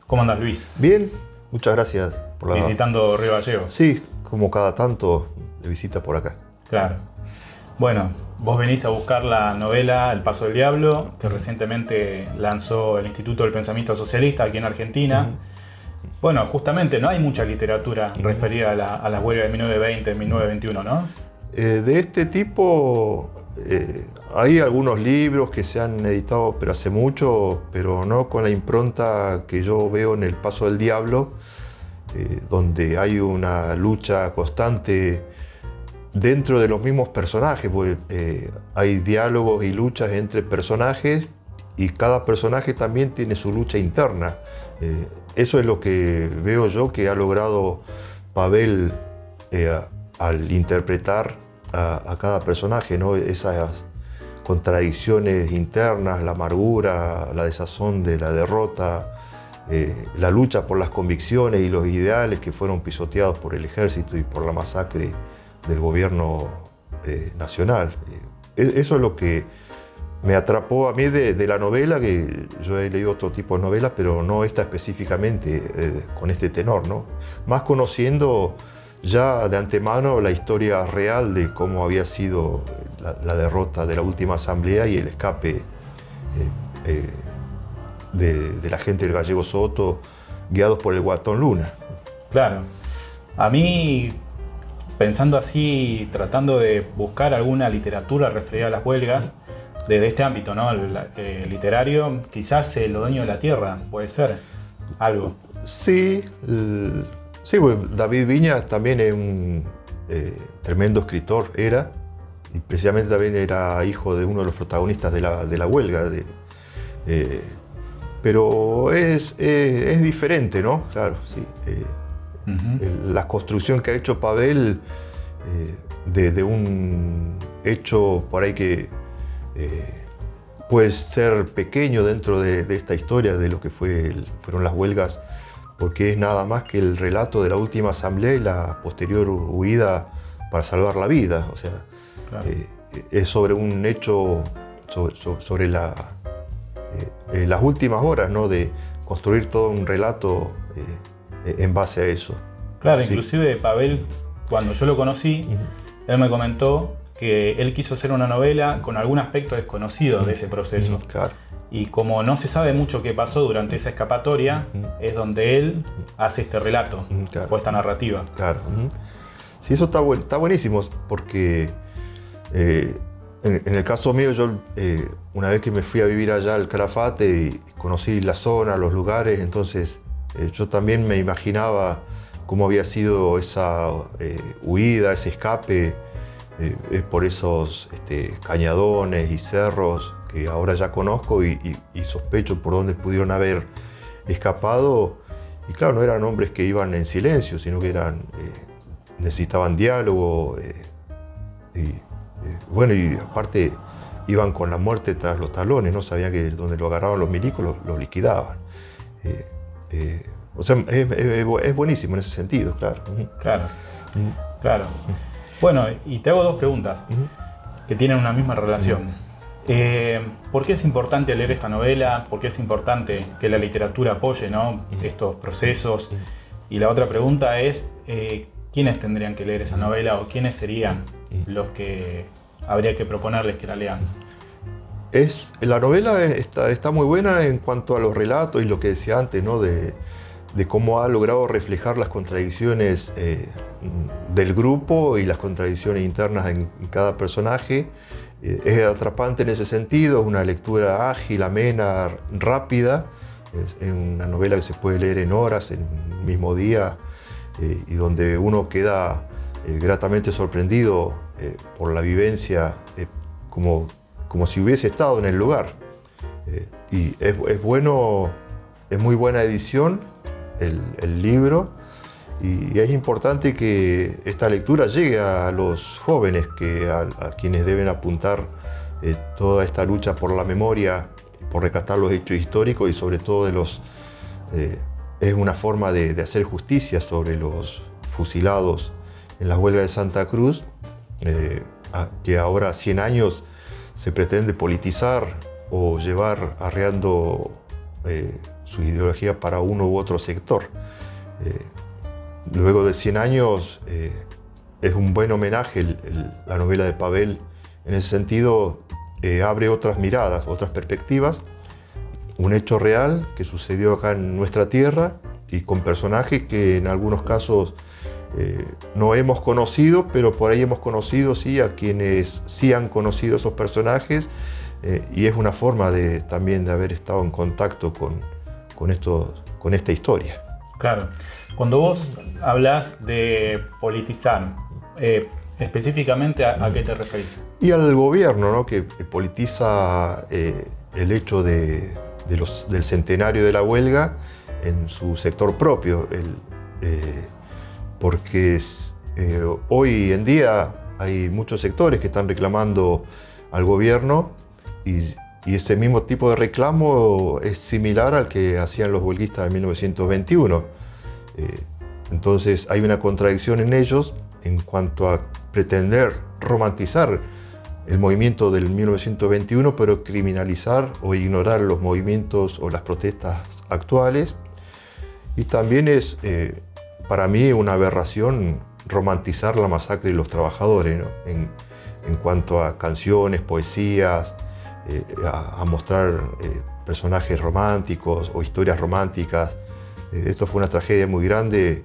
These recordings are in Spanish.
¿Cómo andas, Luis? Bien, muchas gracias por la... Visitando Río Gallegos. Sí, como cada tanto de visita por acá. Claro. Bueno, vos venís a buscar la novela El Paso del Diablo, que recientemente lanzó el Instituto del Pensamiento Socialista aquí en Argentina. Bueno, justamente no hay mucha literatura referida a la huelga de 1920, 1921, ¿no? De este tipo, hay algunos libros que se han editado pero hace mucho, pero no con la impronta que yo veo en El Paso del Diablo, donde hay una lucha constante dentro de los mismos personajes, porque hay diálogos y luchas entre personajes y cada personaje también tiene su lucha interna. Eso es lo que veo yo que ha logrado Pavel al interpretar a cada personaje, ¿no? Esas contradicciones internas, la amargura, la desazón de la derrota, la lucha por las convicciones y los ideales que fueron pisoteados por el ejército y por la masacre del gobierno nacional. Eso es lo que me atrapó a mí de la novela, que yo he leído otro tipo de novelas, pero no esta específicamente con este tenor, ¿no? Más conociendo ya de antemano la historia real de cómo había sido la derrota de la última asamblea y el escape de la gente del Gallego Soto, guiados por el Guatón Luna. Claro. A mí, pensando así, tratando de buscar alguna literatura referida a las huelgas, desde este ámbito, ¿no? Literario, quizás El Dueño de la Tierra, puede ser algo. Sí, sí, pues David Viñas también es un tremendo escritor, y precisamente también era hijo de uno de los protagonistas de la huelga. Pero es diferente, ¿no? Claro, sí. La construcción que ha hecho Pavel de un hecho por ahí que puede ser pequeño dentro de esta historia de lo que fueron las huelgas, porque es nada más que el relato de la última asamblea y la posterior huida para salvar la vida. O sea, claro. Es sobre un hecho, sobre las últimas horas, ¿no? De construir todo un relato en base a eso. Claro, sí. Inclusive Pavel, cuando yo lo conocí, él me comentó que él quiso hacer una novela con algún aspecto desconocido de ese proceso. Claro. Y como no se sabe mucho qué pasó durante esa escapatoria, es donde él hace este relato, claro. o esta narrativa. Claro. Sí, eso está buenísimo, porque en el caso mío, yo una vez que me fui a vivir allá al Calafate y conocí la zona, los lugares, entonces yo también me imaginaba cómo había sido esa huida, ese escape por esos cañadones y cerros que ahora ya conozco y sospecho por dónde pudieron haber escapado. Y claro, no eran hombres que iban en silencio, sino que necesitaban diálogo. Bueno, y aparte iban con la muerte tras los talones, ¿no? Sabían que donde lo agarraban los milicos lo liquidaban. O sea, es buenísimo en ese sentido, claro. Claro, claro. Bueno, y te hago dos preguntas que tienen una misma relación. ¿Por qué es importante leer esta novela? ¿Por qué es importante que la literatura apoye, ¿no? estos procesos? Y la otra pregunta es, ¿quiénes tendrían que leer esa novela o quiénes serían los que habría que proponerles que la lean? La novela está muy buena en cuanto a los relatos y lo que decía antes, ¿no? de cómo ha logrado reflejar las contradicciones del grupo y las contradicciones internas en cada personaje. Es atrapante en ese sentido, es una lectura ágil, amena, rápida. Es una novela que se puede leer en horas, en el mismo día, y donde uno queda gratamente sorprendido por la vivencia, como si hubiese estado en el lugar. Y es bueno, es muy buena edición el libro, y es importante que esta lectura llegue a los jóvenes, a quienes deben apuntar toda esta lucha por la memoria, por rescatar los hechos históricos y sobre todo es una forma de hacer justicia sobre los fusilados en la huelga de Santa Cruz, que ahora 100 años se pretende politizar o llevar arreando su ideología para uno u otro sector. Luego de 100 años es un buen homenaje la novela de Pavel. En ese sentido abre otras miradas, otras perspectivas, un hecho real que sucedió acá en nuestra tierra y con personajes que en algunos casos no hemos conocido, pero por ahí hemos conocido sí a quienes sí han conocido esos personajes, y es una forma también de haber estado en contacto con esta historia. Claro. Cuando vos hablas de politizar, específicamente ¿a qué te referís? Y al gobierno, ¿no? Que politiza el hecho del centenario de la huelga en su sector propio, porque hoy en día hay muchos sectores que están reclamando al gobierno y ese mismo tipo de reclamo es similar al que hacían los huelguistas de 1921. Entonces hay una contradicción en ellos en cuanto a pretender romantizar el movimiento del 1921, pero criminalizar o ignorar los movimientos o las protestas actuales. Y también es para mí una aberración romantizar la masacre de los trabajadores, ¿no? En cuanto a canciones, poesías, a mostrar personajes románticos o historias románticas. Esto fue una tragedia muy grande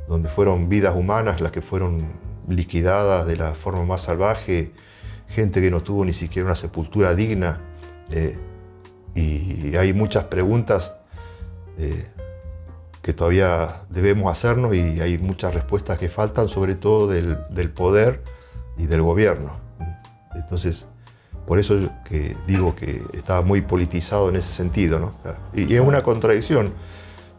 donde fueron vidas humanas las que fueron liquidadas de la forma más salvaje, gente que no tuvo ni siquiera una sepultura digna, y hay muchas preguntas que todavía debemos hacernos y hay muchas respuestas que faltan, sobre todo del poder y del gobierno. Entonces, por eso que digo que está muy politizado en ese sentido, ¿no? Y es una contradicción,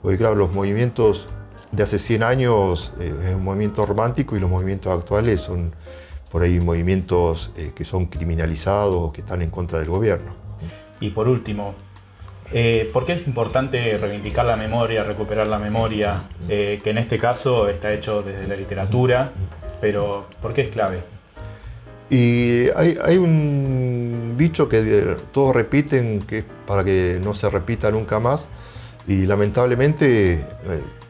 porque claro, los movimientos de hace 100 años es un movimiento romántico y los movimientos actuales son por ahí movimientos que son criminalizados o que están en contra del gobierno. Y por último, ¿por qué es importante reivindicar la memoria, recuperar la memoria, que en este caso está hecho desde la literatura, pero ¿por qué es clave? Y hay un dicho que todos repiten, que es para que no se repita nunca más, y lamentablemente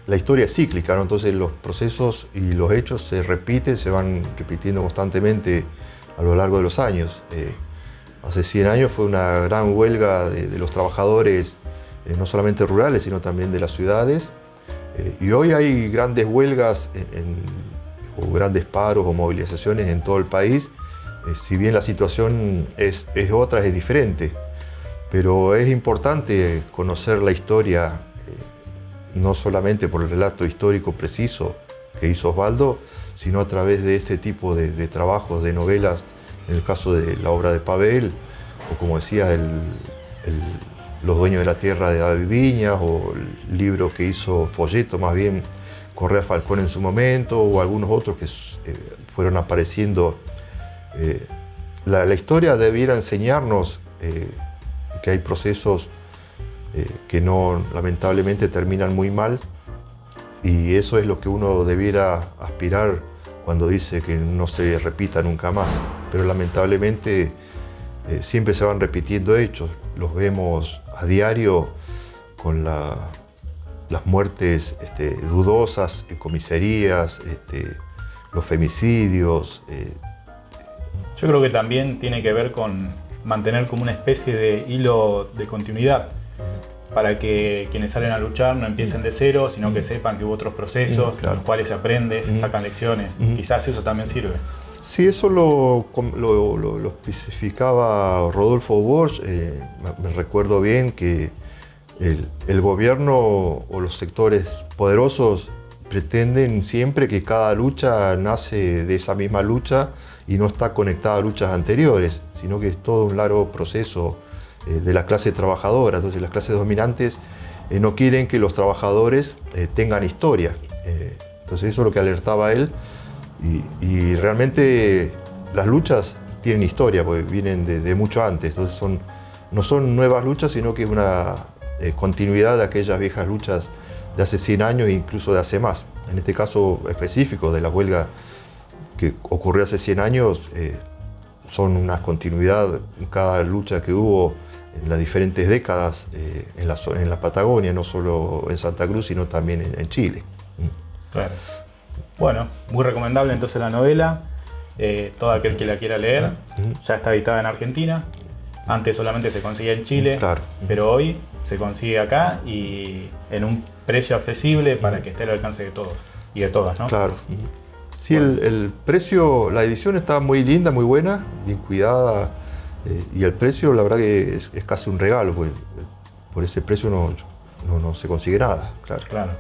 la historia es cíclica, ¿no? Entonces los procesos y los hechos se repiten, se van repitiendo constantemente a lo largo de los años. Hace 100 años fue una gran huelga de los trabajadores, no solamente rurales, sino también de las ciudades. Y hoy hay grandes huelgas o grandes paros o movilizaciones en todo el país. Si bien la situación es otra, es diferente, pero es importante conocer la historia, no solamente por el relato histórico preciso que hizo Osvaldo, sino a través de este tipo de trabajos, de novelas, en el caso de la obra de Pavel, o como decía, Los dueños de la tierra de David Viñas, o el libro que hizo Folleto, más bien, Correa Falcón en su momento, o algunos otros que fueron apareciendo. La historia debiera enseñarnos que hay procesos que lamentablemente terminan muy mal, y eso es lo que uno debiera aspirar cuando dice que no se repita nunca más. Pero lamentablemente siempre se van repitiendo hechos, los vemos a diario con las muertes dudosas en comisarías, los femicidios. Yo creo que también tiene que ver con mantener como una especie de hilo de continuidad, para que quienes salen a luchar no empiecen de cero, sino que sepan que hubo otros procesos, claro, en los cuales se aprende, se sacan lecciones. Quizás eso también sirve. Sí, eso lo especificaba Rodolfo Bosch. Me recuerdo bien que el gobierno o los sectores poderosos pretenden siempre que cada lucha nace de esa misma lucha y no está conectada a luchas anteriores, sino que es todo un largo proceso de la clase trabajadora. Entonces las clases dominantes no quieren que los trabajadores tengan historia. Entonces eso es lo que alertaba él, y realmente las luchas tienen historia, porque vienen de mucho antes. Entonces no son nuevas luchas, sino que es una continuidad de aquellas viejas luchas de hace 100 años e incluso de hace más. En este caso específico de la huelga que ocurrió hace 100 años, son una continuidad. Cada lucha que hubo en las diferentes décadas en la Patagonia, no solo en Santa Cruz, sino también en Chile. Claro. Bueno, muy recomendable entonces la novela. Todo aquel que la quiera leer. Ya está editada en Argentina. Antes solamente se conseguía en Chile, claro. Pero hoy se consigue acá y en un precio accesible para que esté al alcance de todos y de todas, ¿no? Claro. Sí, bueno. el precio, la edición está muy linda, muy buena, bien cuidada, y el precio la verdad que es casi un regalo, porque por ese precio no se consigue nada, claro.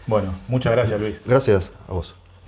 Bueno, muchas gracias, Luis. Gracias a vos.